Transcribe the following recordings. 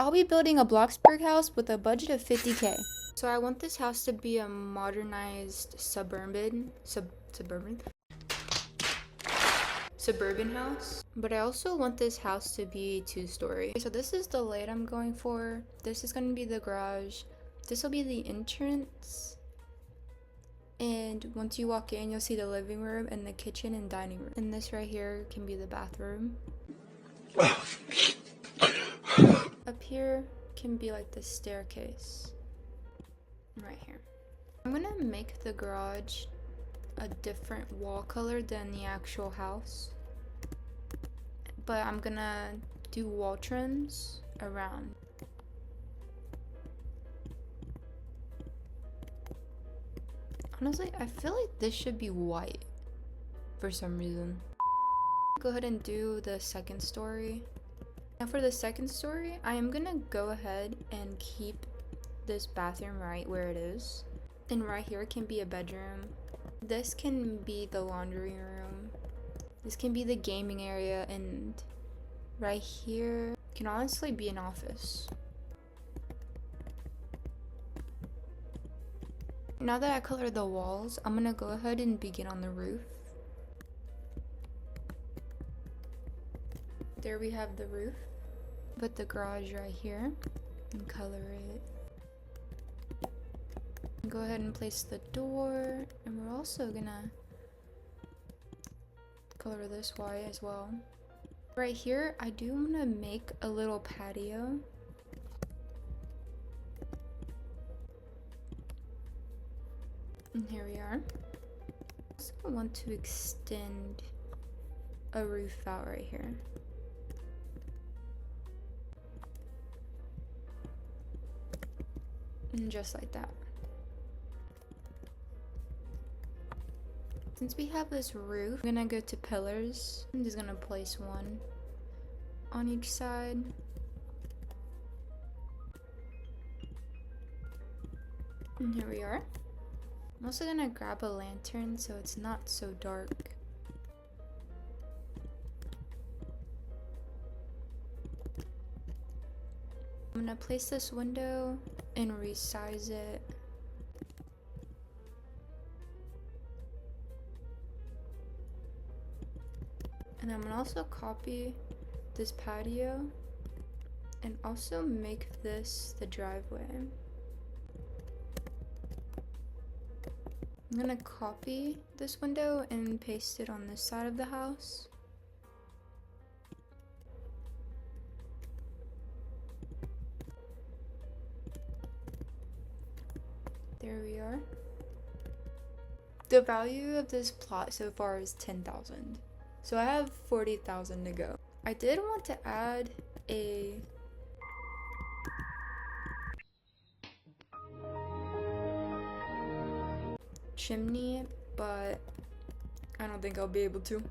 I'll be building a Bloxburg house with a budget of 50K. So I want this house to be a modernized suburban house, but I also want this house to be 2-story. So this is the layout I'm going for. This is going to be the garage. This will be the entrance. And once you walk in, you'll see the living room and the kitchen and dining room. And this right here can be the bathroom. Up here can be like the staircase. Right here. I'm gonna make the garage a different wall color than the actual house. But I'm gonna do wall trims around. Honestly, I feel like this should be white for some reason. Go ahead and do the second story. Now for the second story, I am gonna go ahead and keep this bathroom right where it is. And right here can be a bedroom. This can be the laundry room. This can be the gaming area, and right here can honestly be an office. Now that I colored the walls, I'm gonna go ahead and begin on the roof. There we have the roof. Put the garage right here and color it. Go ahead and place the door, and we're also gonna color this white as well. Right here, I do want to make a little patio. And here we are. I also want to extend a roof out right here. And just like that. Since we have this roof, I'm gonna go to pillars. I'm just gonna place one on each side. And here we are. I'm also gonna grab a lantern so it's not so dark. I'm gonna place this window and resize it. And I'm gonna also copy this patio and also make this the driveway. I'm gonna copy this window and paste it on this side of the house. There we are. The value of this plot so far is 10,000. So I have 40,000 to go. I did want to add a chimney, but I don't think I'll be able to.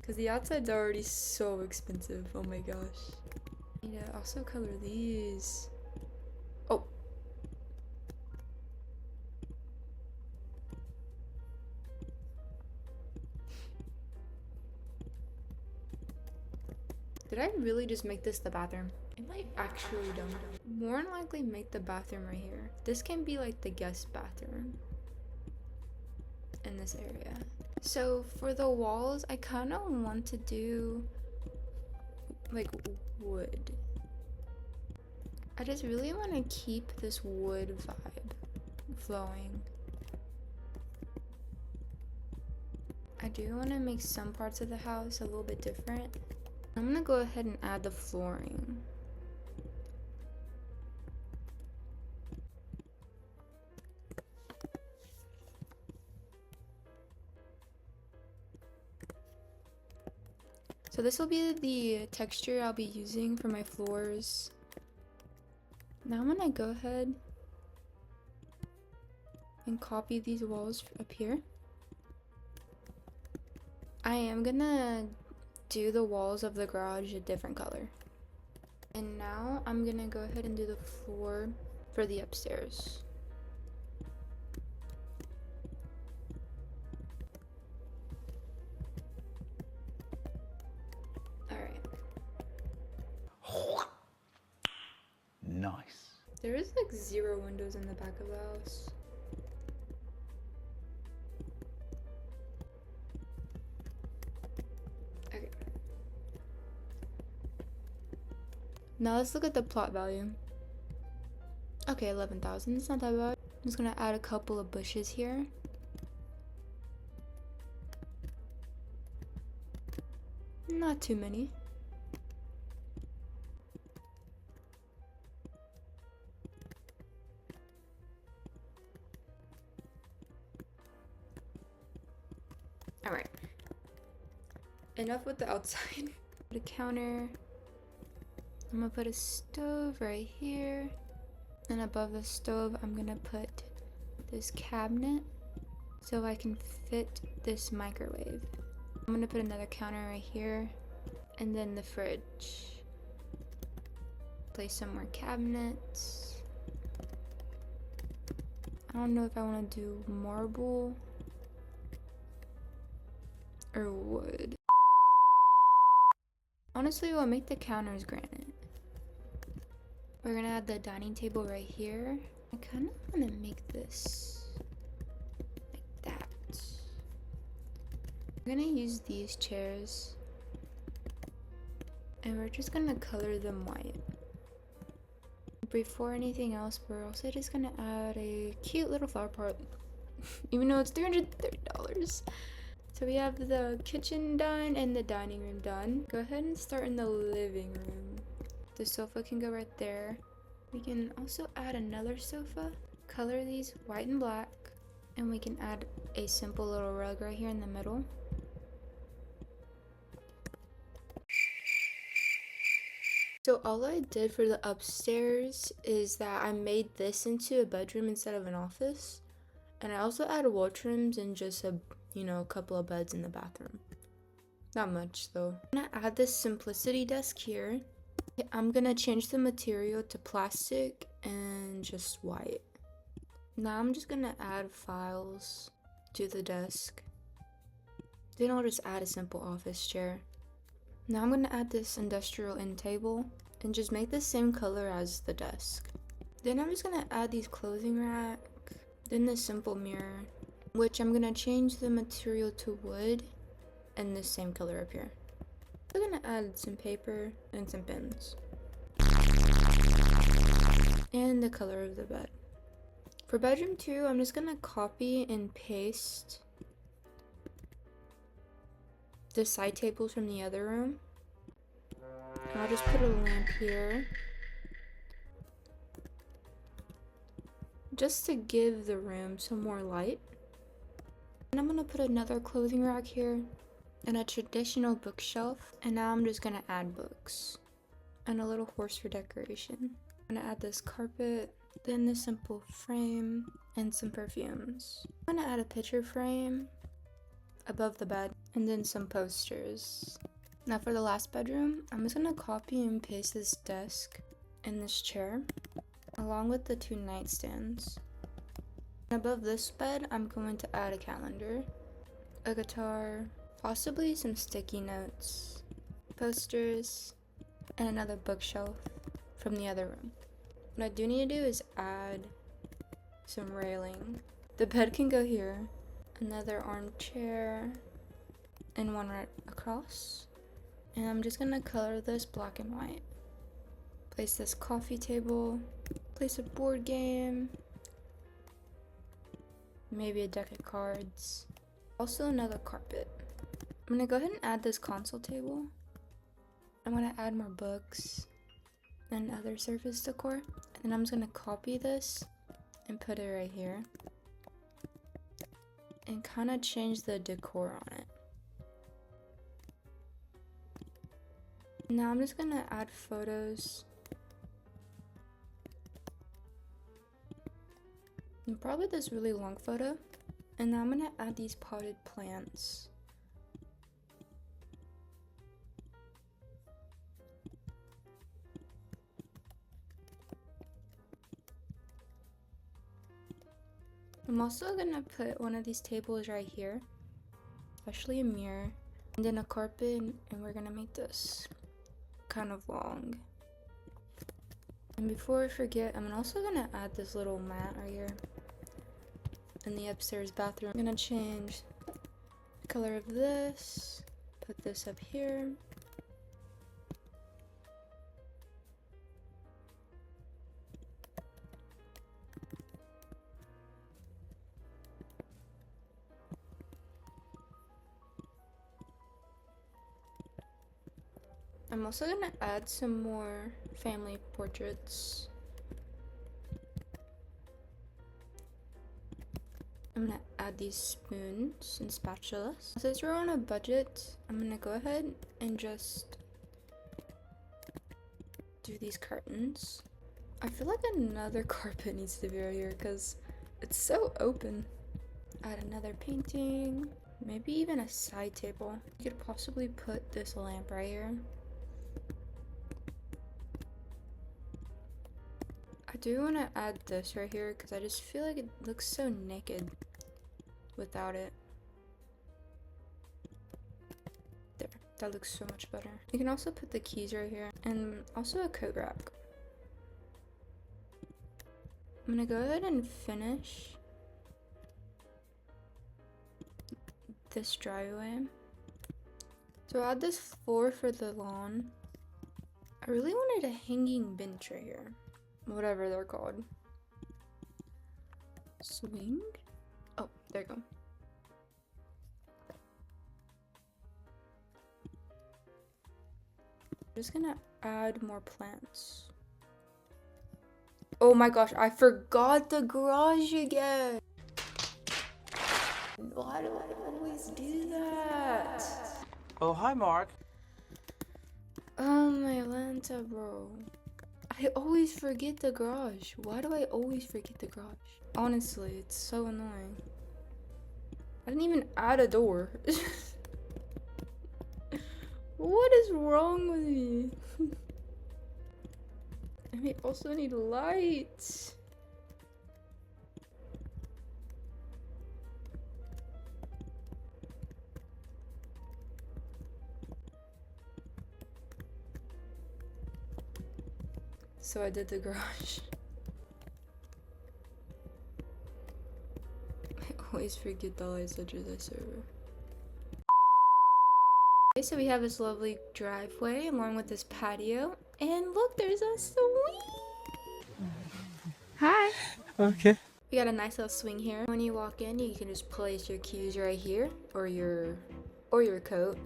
Because the outside's already so expensive. Oh my gosh. I need to also color these. Oh. Did I really just make this the bathroom? I might actually don't. More than likely make the bathroom right here. This can be like the guest bathroom in this area. So for the walls, I kind of want to do like wood. I just really want to keep this wood vibe flowing. I do want to make some parts of the house a little bit different. I'm gonna go ahead and add the flooring. So this will be the texture I'll be using for my floors. Now I'm gonna go ahead and copy these walls up here. I am gonna do the walls of the garage a different color. And now I'm gonna go ahead and do the floor for the upstairs. Nice. There is like 0 windows in the back of the house. Okay. Now let's look at the plot value. Okay, 11,000. It's not that bad. I'm just gonna add a couple of bushes here. Not too many. Alright. Enough with the outside. Put a counter. I'm gonna put a stove right here. And above the stove, I'm gonna put this cabinet so I can fit this microwave. I'm gonna put another counter right here. And then the fridge. Place some more cabinets. I don't know if I want to do marble or wood. Honestly, we'll make the counters granite. We're gonna add the dining table right here. I kind of want to make this like that. I'm gonna use these chairs and we're just gonna color them white. Before anything else, we're also just gonna add a cute little flower pot, even though it's $330. So we have the kitchen done and the dining room done. Go ahead and start in the living room. The sofa can go right there. We can also add another sofa, color these white and black, and we can add a simple little rug right here in the middle. So all I did for the upstairs is that I made this into a bedroom instead of an office. And I also added washrooms and just a couple of beds in the bathroom. Not much though. I'm gonna add this simplicity desk here. I'm gonna change the material to plastic and just white. Now I'm just gonna add files to the desk. Then I'll just add a simple office chair. Now I'm gonna add this industrial end table and just make the same color as the desk. Then I'm just gonna add these clothing rack, then this simple mirror, which I'm gonna change the material to wood and this same color up here. I'm gonna add some paper and some pins. And the color of the bed. For bedroom 2, I'm just gonna copy and paste the side tables from the other room. And I'll just put a lamp here. Just to give the room some more light. And I'm gonna put another clothing rack here and a traditional bookshelf. And now I'm just gonna add books and a little horse for decoration. I'm gonna add this carpet, then this simple frame and some perfumes. I'm gonna add a picture frame above the bed and then some posters. Now for the last bedroom, I'm just gonna copy and paste this desk and this chair along with the 2 nightstands. And above this bed, I'm going to add a calendar, a guitar, possibly some sticky notes, posters, and another bookshelf from the other room. What I do need to do is add some railing. The bed can go here, another armchair, and one right across. And I'm just gonna color this black and white. Place this coffee table, place a board game, maybe a deck of cards, also another carpet. I'm gonna go ahead and add this console table. I'm gonna add more books and other surface decor. And then I'm just gonna copy this and put it right here. And kind of change the decor on it. Now I'm just gonna add photos. And probably this really long photo. And now I'm gonna add these potted plants. I'm also gonna put one of these tables right here, especially a mirror, and then a carpet, and we're gonna make this kind of long. And before I forget, I'm also gonna add this little mat right here in the upstairs bathroom. I'm gonna change the color of this, put this up here. I'm also gonna add some more family portraits. I'm gonna add these spoons and spatulas. Since we're on a budget, I'm gonna go ahead and just do these curtains. I feel like another carpet needs to be right here because it's so open. Add another painting, maybe even a side table. You could possibly put this lamp right here. I do want to add this right here because I just feel like it looks so naked without it. There, that looks so much better. You can also put the keys right here and also a coat rack. I'm gonna go ahead and finish this driveway. So add this floor for the lawn. I really wanted a hanging bench right here. Whatever they're called. Swing? Oh, there you go. I'm just gonna add more plants. Oh my gosh, I forgot the garage again. Why do I always do that? Oh, hi, Mark. Oh my Lanta, bro. I always forget the garage. Why do I always forget the garage? Honestly, it's so annoying. I didn't even add a door. What is wrong with me? And we also need lights. So I did the garage. I always forget the lights such as this server. Okay, so we have this lovely driveway along with this patio. And look, there's a swing! Hi! Okay. We got a nice little swing here. When you walk in, you can just place your keys right here, or your coat.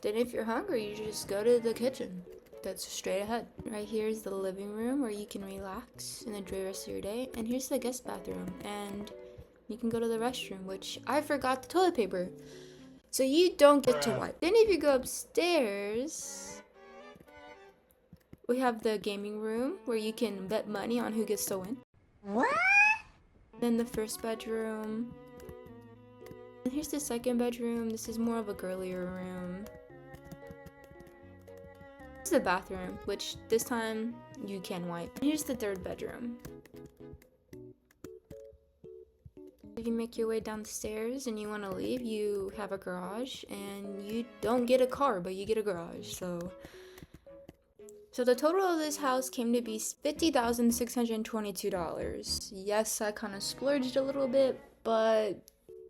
Then if you're hungry, you just go to the kitchen. That's straight ahead. Right here is the living room where you can relax and enjoy the rest of your day. And here's the guest bathroom. And you can go to the restroom, which I forgot the toilet paper. So you don't get to wipe. Then if you go upstairs, we have the gaming room where you can bet money on who gets to win. What? Then the first bedroom. And here's the second bedroom. This is more of a girlier room. This is the bathroom, which this time you can wipe. And here's the third bedroom. If you make your way down the stairs and you want to leave, you have a garage, and you don't get a car, but you get a garage. So the total of this house came to be $50,622. Yes, I kind of splurged a little bit, but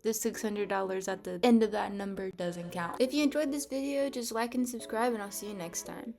the $600 at the end of that number doesn't count. If you enjoyed this video, just like and subscribe, and I'll see you next time.